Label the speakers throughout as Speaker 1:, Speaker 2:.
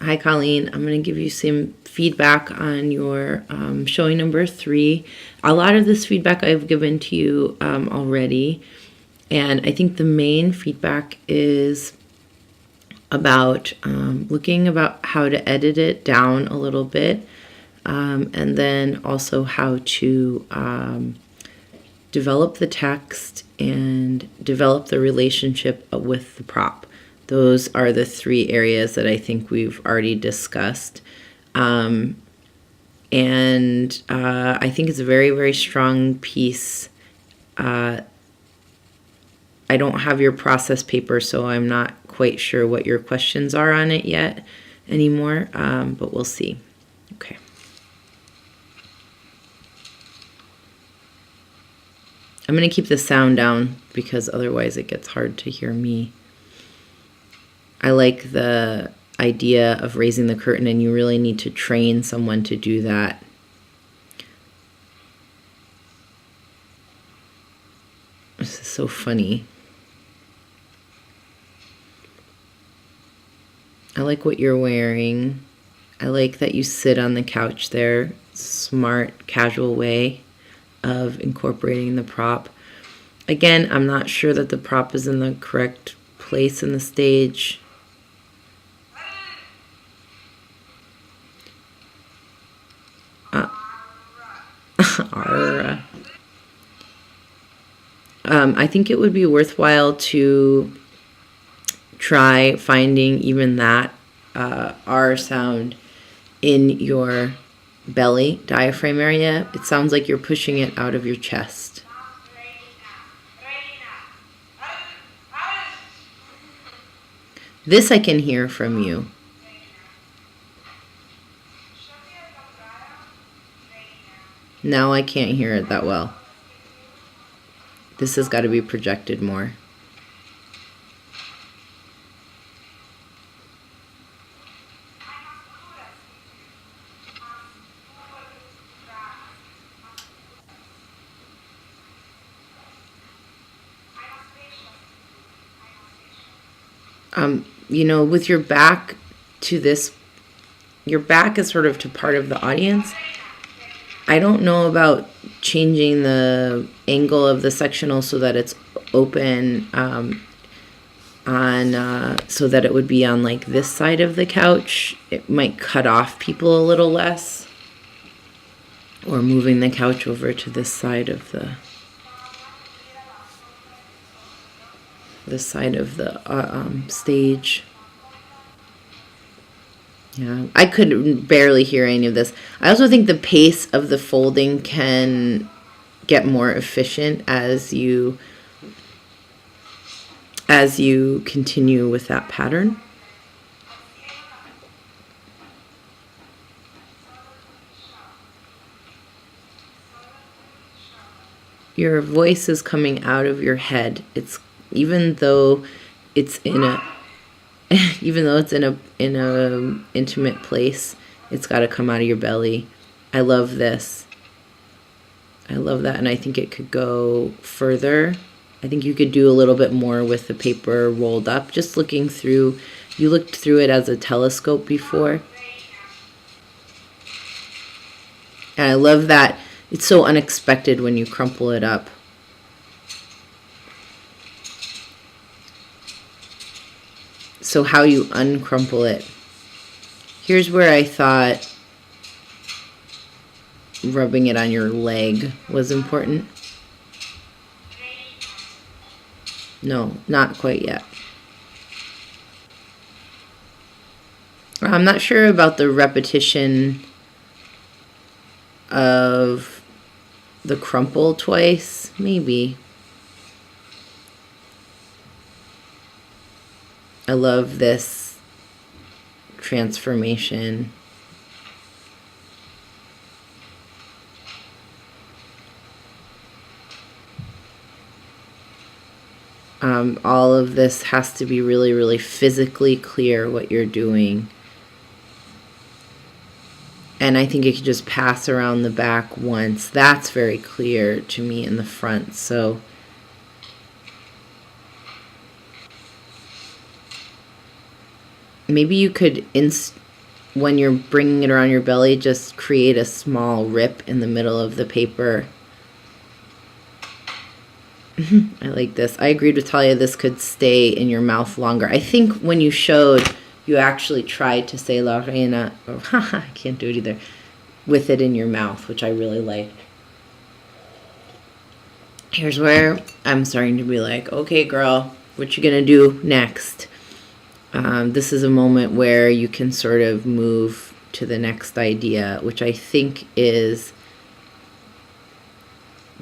Speaker 1: Hi, Colleen. I'm going to give you some feedback on your showing number 3. A lot of this feedback I've given to you already, and I think the main feedback is about looking about how to edit it down a little bit, and then also how to develop the text and develop the relationship with the prop. Those are the 3 areas that I think we've already discussed. And I think it's a very, very strong piece. I don't have your process paper, so I'm not quite sure what your questions are on it yet anymore, but we'll see. Okay. I'm going to keep the sound down because otherwise it gets hard to hear me. I like the idea of raising the curtain, and you really need to train someone to do that. This is so funny. I like what you're wearing. I like that you sit on the couch there. Smart, casual way of incorporating the prop. Again, I'm not sure that the prop is in the correct place in the stage. I think it would be worthwhile to try finding even that R sound in your belly diaphragm area. It sounds like you're pushing it out of your chest. This I can hear from you. Now I can't hear it that well. This has got to be projected more. With your back to this, your back is sort of to part of the audience. I don't know about changing the angle of the sectional so that it's open so that it would be on like this side of the couch. It might cut off people a little less. Or moving the couch over to this side of the stage. Yeah, I could barely hear any of this. I also think the pace of the folding can get more efficient as you continue with that pattern. Your voice is coming out of your head. Even though it's in a intimate place, it's got to come out of your belly. I love this. I love that, and I think it could go further. I think you could do a little bit more with the paper rolled up. Just looking through, you looked through it as a telescope before. And I love that it's so unexpected when you crumple it up. So how you uncrumple it. Here's where I thought rubbing it on your leg was important. No, not quite yet. I'm not sure about the repetition of the crumple twice, maybe. I love this transformation. All of this has to be really, really physically clear what you're doing. And I think it could just pass around the back once. That's very clear to me in the front. So maybe you could when you're bringing it around your belly, just create a small rip in the middle of the paper. I like this. I agreed with Talia, this could stay in your mouth longer. I think when you showed, you actually tried to say La Reina, or I can't do it either, with it in your mouth, which I really liked. Here's where I'm starting to be like, okay, girl, what you gonna do next? This is a moment where you can sort of move to the next idea, which I think is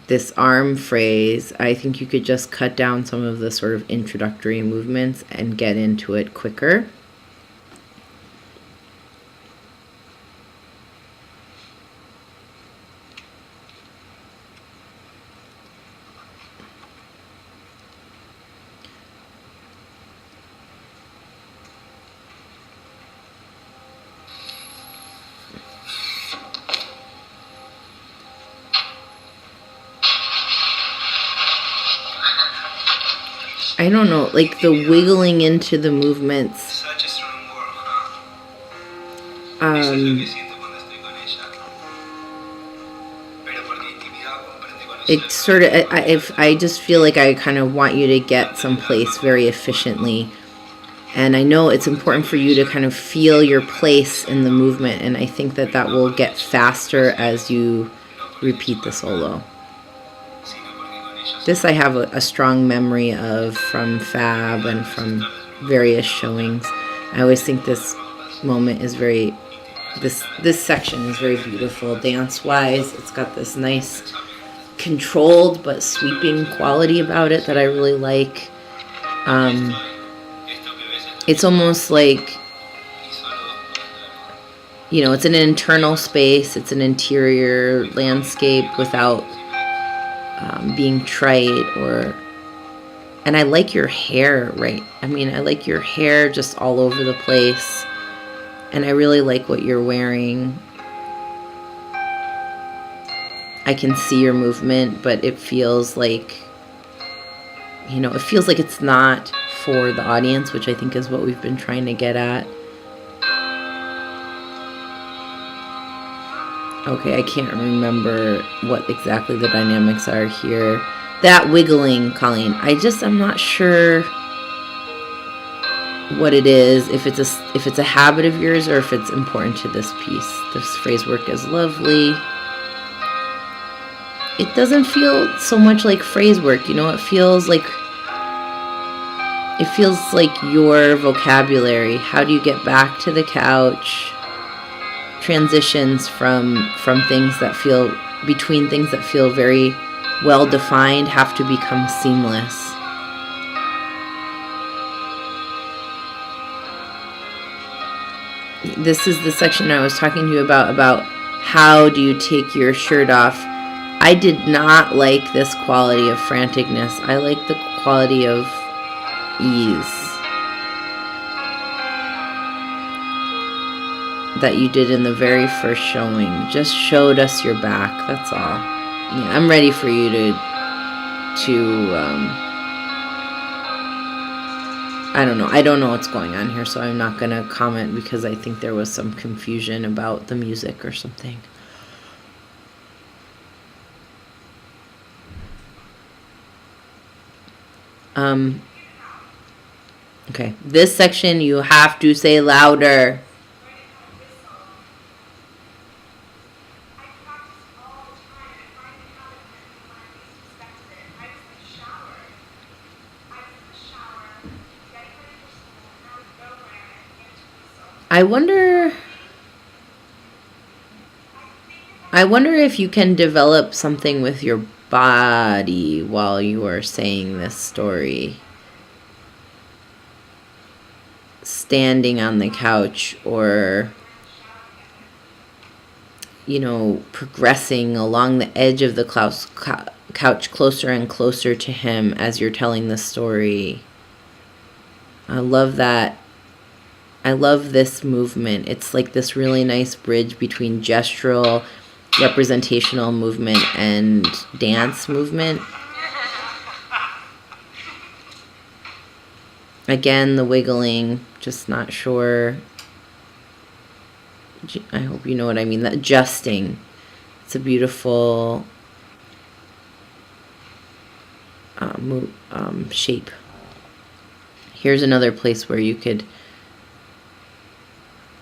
Speaker 1: this arm phrase. I think you could just cut down some of the sort of introductory movements and get into it quicker. I don't know, like the wiggling into the movements.
Speaker 2: Such a strong word, huh? Eso es lo que siento cuando estoy con ella. Pero porque intimidad comprende con
Speaker 1: It sort of, I just feel like I kind of want you to get someplace very efficiently. And I know it's important for you to kind of feel your place in the movement. And I think that that will get faster as you repeat the solo. This I have a strong memory of from Fab and from various showings. I always think this moment is very, this section is very beautiful dance-wise. It's got this nice controlled but sweeping quality about it that I really like. It's almost like, you know, it's an internal space, it's an interior landscape without being trite or, and I like your hair, right? I mean, I like your hair just all over the place, and I really like what you're wearing. I can see your movement, but it feels like, you know, it feels like it's not for the audience, which I think is what we've been trying to get at. Okay, I can't remember what exactly the dynamics are here. That wiggling, Colleen, I'm not sure what it is, if it's a habit of yours or if it's important to this piece. This phrase work is lovely. It doesn't feel so much like phrase work, you know, it feels like your vocabulary. How do you get back to the couch? Transitions from things that feel, between things that feel very well defined have to become seamless. This is the section I was talking to you about how do you take your shirt off. I did not like this quality of franticness. I like the quality of ease that you did in the very first showing. Just showed us your back, that's all. Yeah, I'm ready for you to I don't know what's going on here, so I'm not gonna comment because I think there was some confusion about the music or something. Okay, this section you have to say louder. I wonder if you can develop something with your body while you are saying this story. Standing on the couch or, you know, progressing along the edge of the couch closer and closer to him as you're telling the story. I love that. I love this movement. It's like this really nice bridge between gestural, representational movement and dance movement. Again, the wiggling, just not sure. I hope you know what I mean. That adjusting. It's a beautiful shape. Here's another place where you could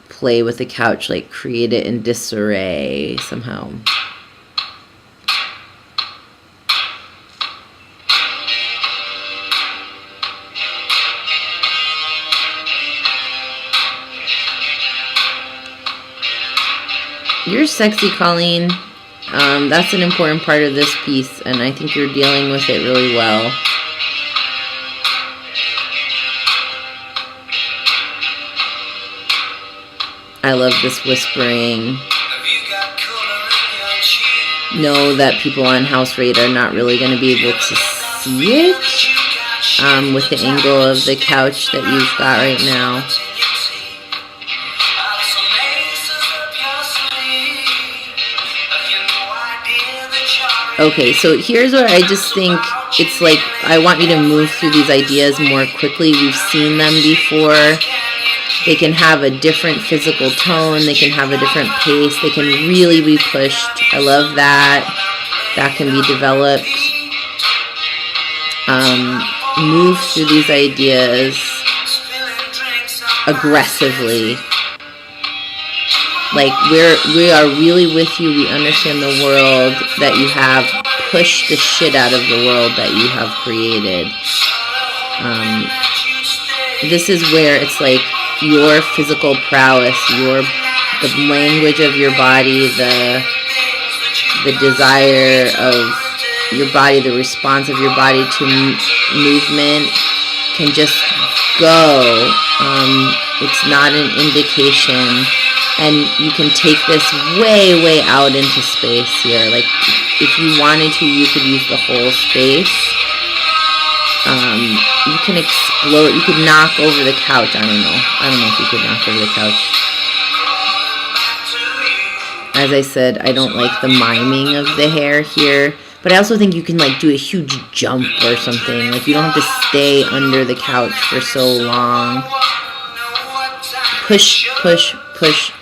Speaker 1: play with the couch, like create it in disarray somehow. You're sexy, Colleen. That's an important part of this piece, and I think you're dealing with it really well. I love this whispering. Know that people on house rate are not really going to be able to see it with the angle of the couch that you've got right now. Okay, so here's where I just think it's like I want you to move through these ideas more quickly. We've seen them before. They can have a different physical tone. They can have a different pace. They can really be pushed. I love that. That can be developed. Move through these ideas aggressively. Like we are really with you. We understand the world that you have. Push the shit out of the world that you have created. This is where it's like your physical prowess, the language of your body, the desire of your body, the response of your body to movement can just go. It's not an indication. And you can take this way, way out into space here. Like, if you wanted to, you could use the whole space. You can explode. You could knock over the couch. I don't know if you could knock over the couch. As I said, I don't like the miming of the hair here. But I also think you can, like, do a huge jump or something. Like, you don't have to stay under the couch for so long. Push, push, push.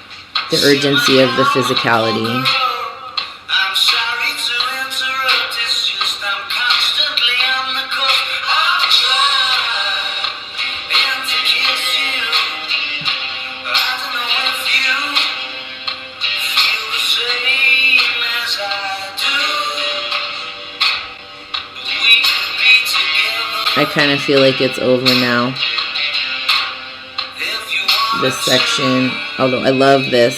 Speaker 1: The urgency of the physicality. I kind of feel like it's over now. This section, although I love this.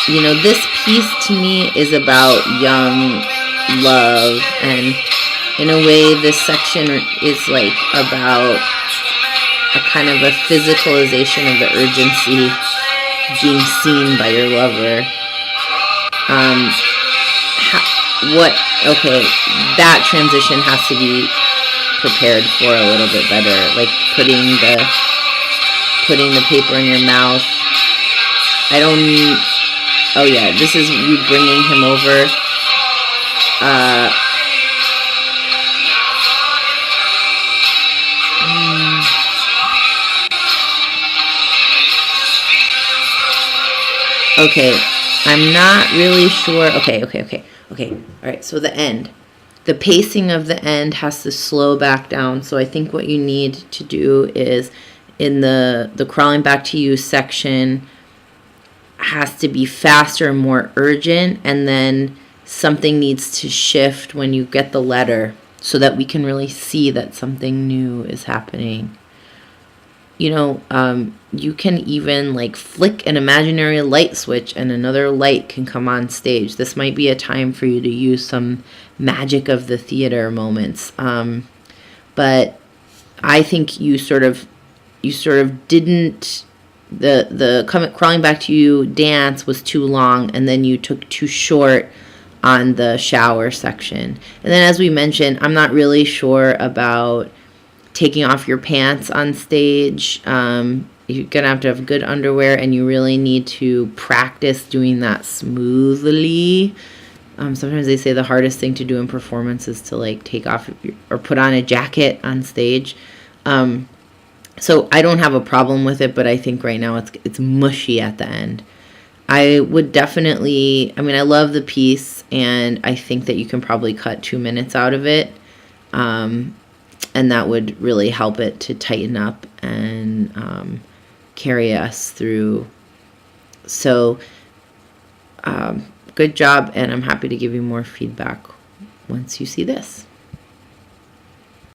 Speaker 1: You know, this piece to me is about young love, and in a way this section is like about a kind of a physicalization of the urgency being seen by your lover. Okay, that transition has to be prepared for a little bit better, like putting the paper in your mouth. Oh yeah, this is you bringing him over. Okay, I'm not really sure. Okay. All right, so the end. The pacing of the end has to slow back down. So I think what you need to do is in the crawling back to you section has to be faster and more urgent, and then something needs to shift when you get the letter so that we can really see that something new is happening. You know, you can even like flick an imaginary light switch and another light can come on stage. This might be a time for you to use some magic of the theater moments. But I think you sort of didn't, the crawling back to you dance was too long, and then you took too short on the shower section. And then as we mentioned, I'm not really sure about taking off your pants on stage. You're gonna have to have good underwear, and you really need to practice doing that smoothly. Sometimes they say the hardest thing to do in performance is to like take off or put on a jacket on stage. So I don't have a problem with it, but I think right now it's mushy at the end. I would definitely, I mean, I love the piece, and I think that you can probably cut 2 minutes out of it. And that would really help it to tighten up and carry us through. So good job, and I'm happy to give you more feedback once you see this.